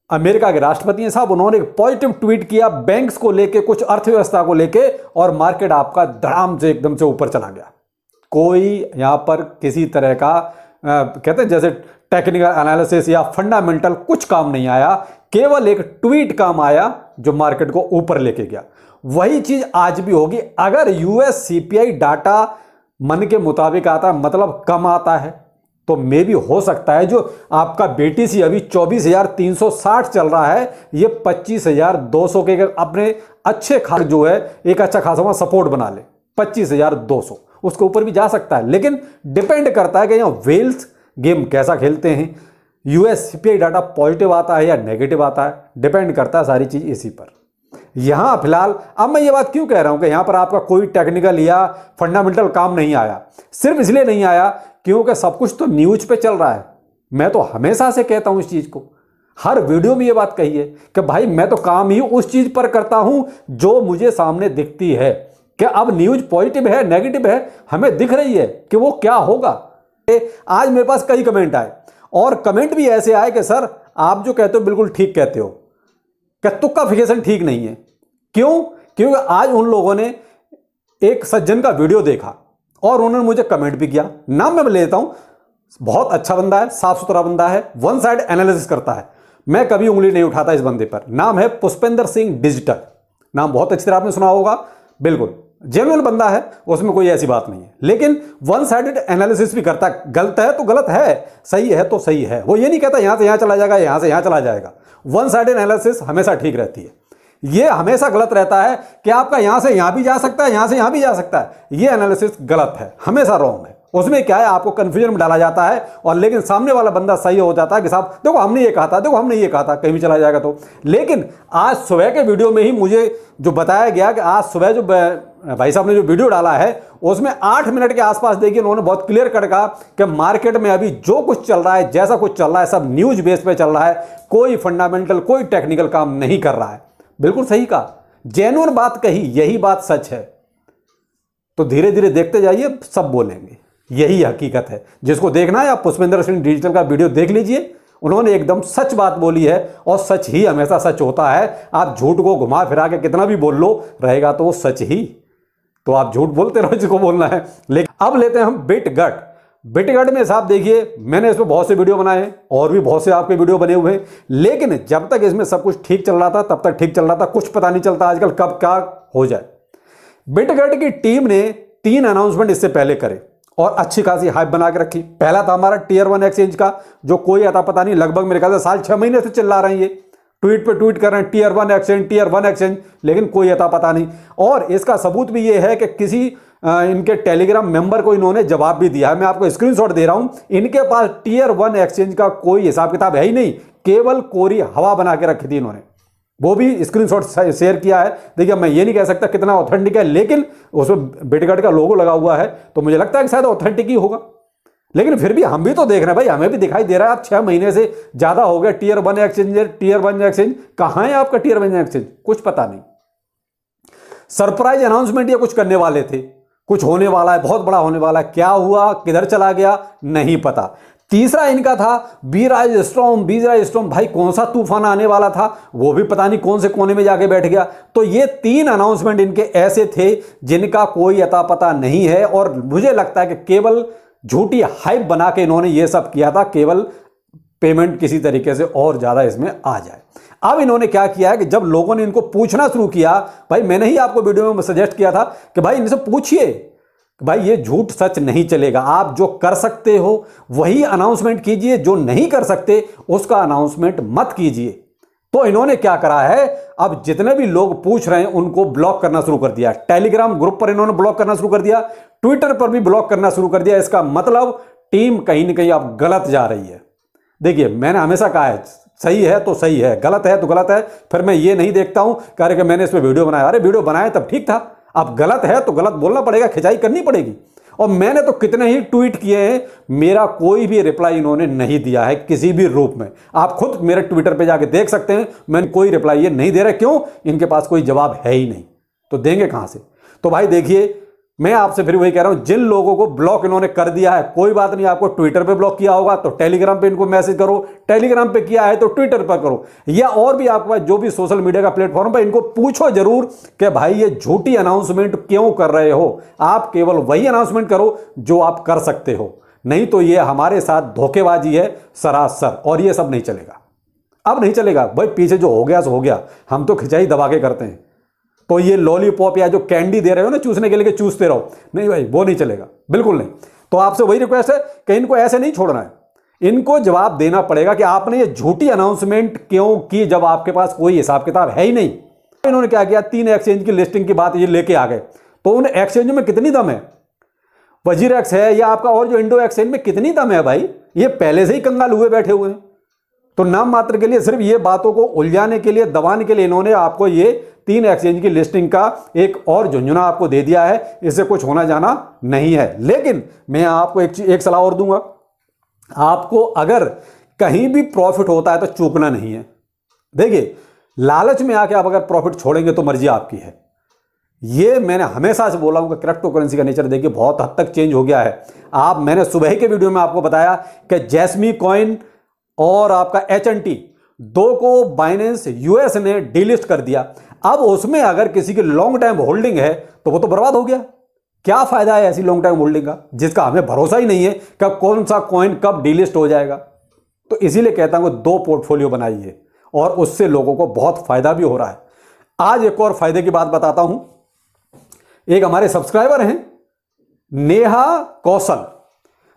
America के राष्ट्रपति हैं साहब, उन्होंने एक पॉजिटिव ट्वीट किया बैंक्स को लेके, कुछ अर्थव्यवस्था को लेके, और मार्केट आपका धड़ाम से एकदम से ऊपर चला गया। कोई यहां पर किसी तरह का कहते हैं जैसे टेक्निकल एनालिसिस या फंडामेंटल कुछ काम नहीं आया, केवल एक ट्वीट काम आया जो मार्केट को ऊपर लेके गया। वही चीज आज भी होगी। अगर यूएस सीपीआई डाटा मन के मुताबिक आता है, मतलब कम आता है, तो मे भी हो सकता है जो आपका बीटीसी अभी 24,360 चल रहा है, ये 25,200 के अपने अच्छे खास जो है एक अच्छा खासा सपोर्ट बना ले, 25,200 उसके ऊपर भी जा सकता है। लेकिन डिपेंड करता है कि यहाँ वेल्स गेम कैसा खेलते हैं, यूएस सीपीआई डाटा पॉजिटिव आता है या नेगेटिव आता है, डिपेंड करता है सारी चीज इसी पर। यहां फिलहाल अब मैं ये बात क्यों कह रहा हूं कि यहां पर आपका कोई टेक्निकल या फंडामेंटल काम नहीं आया, सिर्फ इसलिए नहीं आया क्योंकि सब कुछ तो न्यूज पे चल रहा है। मैं तो हमेशा से कहता हूं इस चीज को, हर वीडियो में ये बात कही है कि भाई मैं तो काम ही उस चीज पर करता हूं जो मुझे सामने दिखती है। कि अब न्यूज पॉजिटिव है नेगेटिव है हमें दिख रही है कि वो क्या होगा। आज मेरे पास कई कमेंट आए, और कमेंट भी ऐसे आए कि सर आप जो कहते हो बिल्कुल ठीक कहते हो, कि तुक्का फिकेशन ठीक नहीं है। क्यों? क्योंकि आज उन लोगों ने एक सज्जन का वीडियो देखा और उन्होंने मुझे कमेंट भी किया। नाम मैं लेता हूं, बहुत अच्छा बंदा है, साफ सुथरा बंदा है, वन साइड एनालिसिस करता है, मैं कभी उंगली नहीं उठाता इस बंदे पर। नाम है पुष्पेंद्र सिंह डिजिटल, नाम बहुत अच्छी तरह आपने सुना होगा, बिल्कुल जेन्युइन बंदा है, उसमें कोई ऐसी बात नहीं है। लेकिन वन साइडेड एनालिसिस भी करता है, गलत है तो गलत है, सही है तो सही है। वो ये नहीं कहता यहां से यहां चला जाएगा, यहां से यहां चला जाएगा। वन साइडेड एनालिसिस हमेशा ठीक रहती है। ये हमेशा गलत रहता है कि आपका यहां से यहां भी जा सकता है, यहां से यहां भी जा सकता है। ये एनालिसिस गलत है, हमेशा रॉन्ग है। उसमें क्या है, आपको कंफ्यूजन में डाला जाता है, और लेकिन सामने वाला बंदा सही हो जाता है कि साहब देखो हमने ये कहा था, देखो हमने ये कहा था, कहीं भी चला जाएगा तो। लेकिन आज सुबह के वीडियो में ही मुझे जो बताया गया कि आज सुबह जो भाई साहब ने जो वीडियो डाला है उसमें 8 मिनट के आसपास देखिए उन्होंने बहुत क्लियर कर कहा कि मार्केट में अभी जो कुछ चल रहा है, जैसा कुछ चल रहा है, सब न्यूज बेस पे चल रहा है, कोई फंडामेंटल कोई टेक्निकल काम नहीं कर रहा है। बिल्कुल सही कहा, जेन्युइन बात कही, यही बात सच है। तो धीरे धीरे देखते जाइए, सब बोलेंगे, यही हकीकत है। जिसको देखना है आप पुष्पेंद्र सिंह डिजिटल का वीडियो देख लीजिए, उन्होंने एकदम सच बात बोली है, और सच ही हमेशा सच होता है। आप झूठ को घुमा फिरा के कितना भी बोल लो, रहेगा तो वो सच ही। तो आप झूठ बोलते रहो जिसको बोलना है। लेकिन अब लेते हैं हम बिटगट। बिटगट में साहब देखिए, मैंने इसमें बहुत से वीडियो बनाए हैं और भी बहुत से आपके वीडियो बने हुए हैं, लेकिन जब तक इसमें सब कुछ ठीक चल रहा था तब तक ठीक चल रहा था, कुछ पता नहीं चलता आजकल कब क्या हो जाए। बिटगट की टीम ने 3 अनाउंसमेंट इससे पहले करे और अच्छी खासी हाइप बना के रखी। पहला था हमारा टियर 1 एक्सचेंज का, जो कोई अता पता नहीं, लगभग मेरे ख्याल से साल 6 महीने से चिल्ला रहे हैं, ये ट्वीट पे ट्वीट कर रहे हैं टियर 1 एक्सचेंज, टियर 1 एक्सचेंज, लेकिन कोई अता पता नहीं। और इसका सबूत भी ये है कि किसी इनके टेलीग्राम मेंबर को इन्होंने जवाब भी दिया है। मैं आपको स्क्रीनशॉट दे रहा हूं, इनके पास टियर 1 एक्सचेंज का कोई हिसाब किताब है ही नहीं, केवल कोरी हवा बना के रखी थी इन्होंने। वो भी स्क्रीनशॉट शेयर किया है। देखिए मैं ये नहीं कह सकता कितना ऑथेंटिक है, लेकिन उसमें बिटगट का लोगो लगा हुआ है, तो मुझे लगता है कि शायद ऑथेंटिक ही होगा। लेकिन फिर भी हम भी तो देख रहे हैं भाई, हमें भी दिखाई दे रहा है। 6 महीने से ज्यादा हो गया टियर 1 एक्सचेंज, टियर 1 एक्सचेंज कहां है आपका टियर 1 एक्सचेंज? कुछ पता नहीं। सरप्राइज अनाउंसमेंट ये कुछ करने वाले थे, कुछ होने वाला है, बहुत बड़ा होने वाला है, क्या हुआ, किधर चला गया, नहीं पता। तीसरा इनका था बीराज स्टॉर्म, भाई कौन सा तूफान आने वाला था, वो भी पता नहीं कौन से कोने में जाके बैठ गया। तो ये 3 अनाउंसमेंट इनके ऐसे थे जिनका कोई अता पता नहीं है, और मुझे लगता है कि केवल झूठी हाइप बना के इन्होंने ये सब किया था, केवल पेमेंट किसी तरीके से और ज्यादा इसमें आ जाए। अब इन्होंने क्या किया है कि जब लोगों ने इनको पूछना शुरू किया, भाई मैंने ही आपको वीडियो में सजेस्ट किया था कि भाई इनसे पूछिए, भाई ये झूठ सच नहीं चलेगा, आप जो कर सकते हो वही अनाउंसमेंट कीजिए, जो नहीं कर सकते उसका अनाउंसमेंट मत कीजिए। तो इन्होंने क्या करा है, अब जितने भी लोग पूछ रहे हैं उनको ब्लॉक करना शुरू कर दिया। टेलीग्राम ग्रुप पर इन्होंने ब्लॉक करना शुरू कर दिया, ट्विटर पर भी ब्लॉक करना शुरू कर दिया। इसका मतलब टीम कहीं ना कहीं अब गलत जा रही है। देखिए मैंने हमेशा कहा है, सही है तो सही है, गलत है तो गलत है। फिर मैं ये नहीं देखता हूं कि मैंने इस पर वीडियो बनाया, अरे वीडियो बनाया तब ठीक था, अब गलत है तो गलत बोलना पड़ेगा, खिंचाई करनी पड़ेगी। और मैंने तो कितने ही ट्वीट किए हैं, मेरा कोई भी रिप्लाई इन्होंने नहीं दिया है किसी भी रूप में। आप खुद मेरे ट्विटर पे जाके देख सकते हैं, मैंने कोई रिप्लाई ये नहीं दे रहा। क्यों? इनके पास कोई जवाब है ही नहीं, तो देंगे कहां से? तो भाई देखिए, मैं आपसे फिर वही कह रहा हूं, जिन लोगों को ब्लॉक इन्होंने कर दिया है, कोई बात नहीं, आपको ट्विटर पे ब्लॉक किया होगा तो टेलीग्राम पे इनको मैसेज करो, टेलीग्राम पे किया है तो ट्विटर पर करो, या और भी आपके पास जो भी सोशल मीडिया का प्लेटफॉर्म पर, इनको पूछो जरूर कि भाई ये झूठी अनाउंसमेंट क्यों कर रहे हो। आप केवल वही अनाउंसमेंट करो जो आप कर सकते हो, नहीं तो ये हमारे साथ धोखेबाजी है सरासर, और ये सब नहीं चलेगा। अब नहीं चलेगा भाई, पीछे जो हो गया सो हो गया, हम तो खिंचाई दबा के करते हैं। तो ये लॉलीपॉप या जो कैंडी दे रहे हो ना चूसने के लिए, चूसते रहो, नहीं भाई वो नहीं चलेगा, बिल्कुल नहीं। तो आपसे वही रिक्वेस्ट है कि इनको ऐसे नहीं छोड़ना है, इनको जवाब देना पड़ेगा कि आपने ये झूठी अनाउंसमेंट क्यों की जब आपके पास कोई हिसाब किताब है ही नहीं। इन्होंने क्या किया, 3 एक्सचेंज की लिस्टिंग की बात ये लेके आ गए, तो उन एक्सचेंज में कितनी दम है, वजीरेक्स है या आपका और जो इंडो एक्सचेंज में कितनी दम है भाई, ये पहले से ही कंगाल हुए बैठे हुए हैं। तो नाम मात्र के लिए, सिर्फ ये बातों को उलझाने के लिए, दबाने के लिए इन्होंने आपको ये 3 एक्सचेंज की लिस्टिंग का एक और झुंझुना आपको दे दिया है, इससे कुछ होना जाना नहीं है। लेकिन मैं आपको एक सलाह और दूंगा, आपको अगर कहीं भी प्रॉफिट होता है तो चूकना नहीं है। देखिए, लालच में आके आप अगर प्रॉफिट छोड़ेंगे तो मर्जी आपकी है। ये मैंने हमेशा से बोला हूं कि क्रिप्टो करेंसी का नेचर देखिए बहुत हद तक चेंज हो गया है। मैंने सुबह के वीडियो में आपको बताया कि जैस्मी कॉइन और आपका HNT 2 को बाइनेंस यूएस ने डीलिस्ट कर दिया। अब उसमें अगर किसी की लॉन्ग टाइम होल्डिंग है तो वो तो बर्बाद हो गया। क्या फायदा है ऐसी लॉन्ग टाइम होल्डिंग का जिसका हमें भरोसा ही नहीं है कब कौन सा कॉइन कब डीलिस्ट हो जाएगा। तो इसीलिए कहता हूं 2 पोर्टफोलियो बनाइए और उससे लोगों को बहुत फायदा भी हो रहा है। आज एक और फायदे की बात बताता हूं। एक हमारे सब्सक्राइबर हैं नेहा कौशल।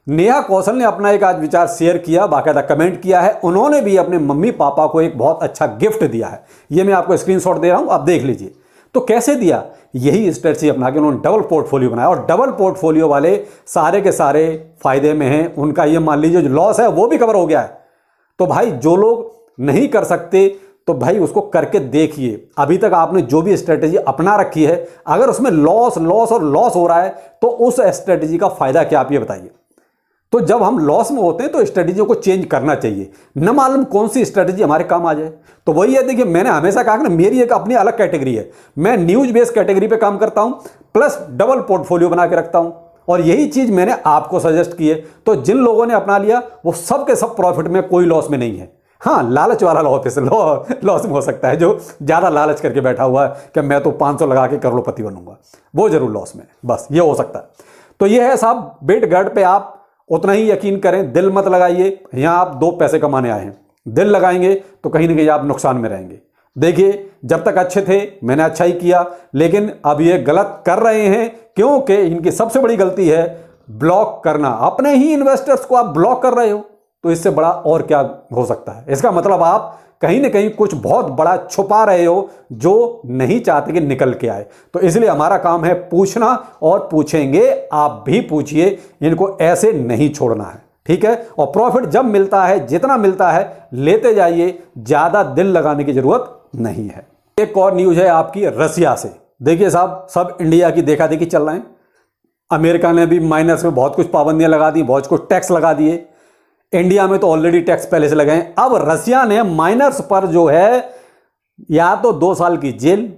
नेहा कौशल ने अपना एक आज विचार शेयर किया, बाकायदा कमेंट किया है। उन्होंने भी अपने मम्मी पापा को एक बहुत अच्छा गिफ्ट दिया है। ये मैं आपको स्क्रीनशॉट दे रहा हूं, आप देख लीजिए। तो कैसे दिया, यही स्ट्रेटजी अपना के उन्होंने डबल पोर्टफोलियो बनाया, और डबल पोर्टफोलियो वाले सारे के सारे फायदे में हैं। उनका ये मान लीजिए जो लॉस है वो भी कवर हो गया है। तो भाई जो लोग नहीं कर सकते तो भाई उसको करके देखिए। अभी तक आपने जो भी स्ट्रेटजी अपना रखी है, अगर उसमें लॉस और लॉस हो रहा है तो उस स्ट्रेटजी का फायदा क्या, आप ये बताइए। तो जब हम लॉस में होते हैं तो स्ट्रेटजी को चेंज करना चाहिए, न मालूम कौन सी स्ट्रेटजी हमारे काम आ जाए। तो वही है, देखिए मैंने हमेशा कहा कि मेरी एक अपनी अलग कैटेगरी है, मैं न्यूज बेस्ड कैटेगरी पे काम करता हूं, प्लस डबल पोर्टफोलियो बना के रखता हूं, और यही चीज मैंने आपको सजेस्ट की है। तो जिन लोगों ने अपना लिया वो सब के सब प्रॉफिट में, कोई लॉस में नहीं है। हाँ, लालच वाला लॉस में हो सकता है, जो ज्यादा लालच करके बैठा हुआ है कि मैं तो 500 लगा के करोड़पति बनूंगा, वो जरूर लॉस में, बस ये हो सकता है। तो ये है साहब, बिट गट पे आप उतना ही यकीन करें, दिल मत लगाइए। यहां आप 2 पैसे कमाने आए हैं, दिल लगाएंगे तो कहीं ना कहीं आप नुकसान में रहेंगे। देखिए, जब तक अच्छे थे मैंने अच्छा ही किया, लेकिन अब ये गलत कर रहे हैं क्योंकि इनकी सबसे बड़ी गलती है ब्लॉक करना। अपने ही इन्वेस्टर्स को आप ब्लॉक कर रहे हो, तो इससे बड़ा और क्या हो सकता है। इसका मतलब आप कहीं ना कहीं कुछ बहुत बड़ा छुपा रहे हो जो नहीं चाहते कि निकल के आए। तो इसलिए हमारा काम है पूछना, और पूछेंगे, आप भी पूछिए, इनको ऐसे नहीं छोड़ना है, ठीक है। और प्रॉफिट जब मिलता है, जितना मिलता है लेते जाइए, ज्यादा दिल लगाने की जरूरत नहीं है। एक और न्यूज है आपकी रसिया से। देखिए साहब, सब इंडिया की देखा देखी चल रहे हैं। अमेरिका ने भी माइनर्स में बहुत कुछ पाबंदियां लगा दी, बहुत कुछ टैक्स लगा दिए। इंडिया में तो ऑलरेडी टैक्स पहले से लगे हैं। अब रसिया ने माइनर्स पर जो है या तो 2 साल की जेल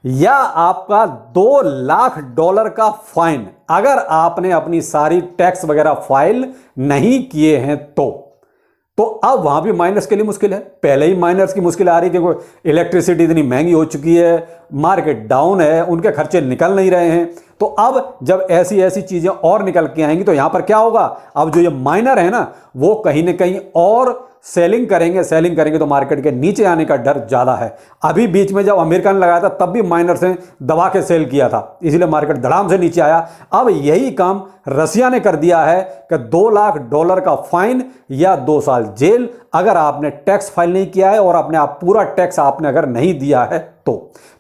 या आपका $2 लाख का फाइन, अगर आपने अपनी सारी टैक्स वगैरह फाइल नहीं किए हैं तो अब वहां भी माइनर्स के लिए मुश्किल है। पहले ही माइनर्स की मुश्किल आ रही है क्योंकि इलेक्ट्रिसिटी इतनी महंगी हो चुकी है, मार्केट डाउन है, उनके खर्चे निकल नहीं रहे हैं। तो अब जब ऐसी ऐसी चीजें और निकल के आएंगी तो यहां पर क्या होगा, अब जो ये माइनर है ना, वो कहीं ना कहीं और सेलिंग करेंगे तो मार्केट के नीचे आने का डर ज्यादा है। अभी बीच में जब अमेरिका ने लगाया था तब भी माइनर्स ने दबा के सेल किया था, इसलिए मार्केट धड़ाम से नीचे आया। अब यही काम रसिया ने कर दिया है कि $2 लाख का फाइन या 2 साल जेल, अगर आपने टैक्स फाइल नहीं किया है और अपने आप पूरा टैक्स आपने अगर नहीं दिया है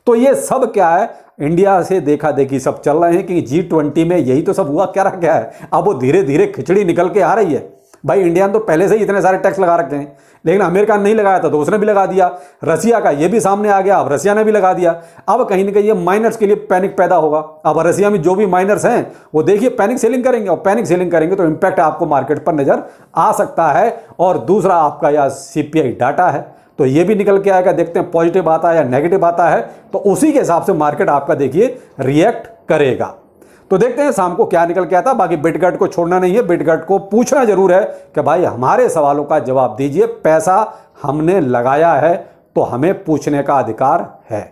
तो ये सब क्या है, इंडिया से देखा देखी सब चल रहे हैं कि G20 में यही तो सब हुआ, क्या है। अब वो धीरे धीरे खिचड़ी निकल के आ रही है। भाई इंडिया ने तो पहले से ही इतने सारे टैक्स लगा रखे हैं, लेकिन अमेरिका ने नहीं लगाया था तो उसने भी लगा दिया। रसिया का ये भी सामने आ गया, अब रसिया ने भी लगा दिया। अब कहीं ना कहीं ये माइनर्स के लिए पैनिक पैदा होगा। अब रसिया में जो भी माइनर्स हैं वो देखिए पैनिक सेलिंग करेंगे, और पैनिक सेलिंग करेंगे तो इंपैक्ट आपको मार्केट पर नजर आ सकता है। और दूसरा आपका यह CPI डाटा है, तो ये भी निकल के आएगा, देखते हैं पॉजिटिव आता है या नेगेटिव आता है, तो उसी के हिसाब से मार्केट आपका देखिए रिएक्ट करेगा। तो देखते हैं शाम को क्या निकल के आता। बाकी बिटगट को छोड़ना नहीं है, बिटगट को पूछना जरूर है कि भाई हमारे सवालों का जवाब दीजिए, पैसा हमने लगाया है तो हमें पूछने का अधिकार है।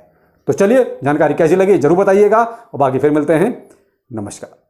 तो चलिए, जानकारी कैसी लगी जरूर बताइएगा और बाकी फिर मिलते हैं। नमस्कार।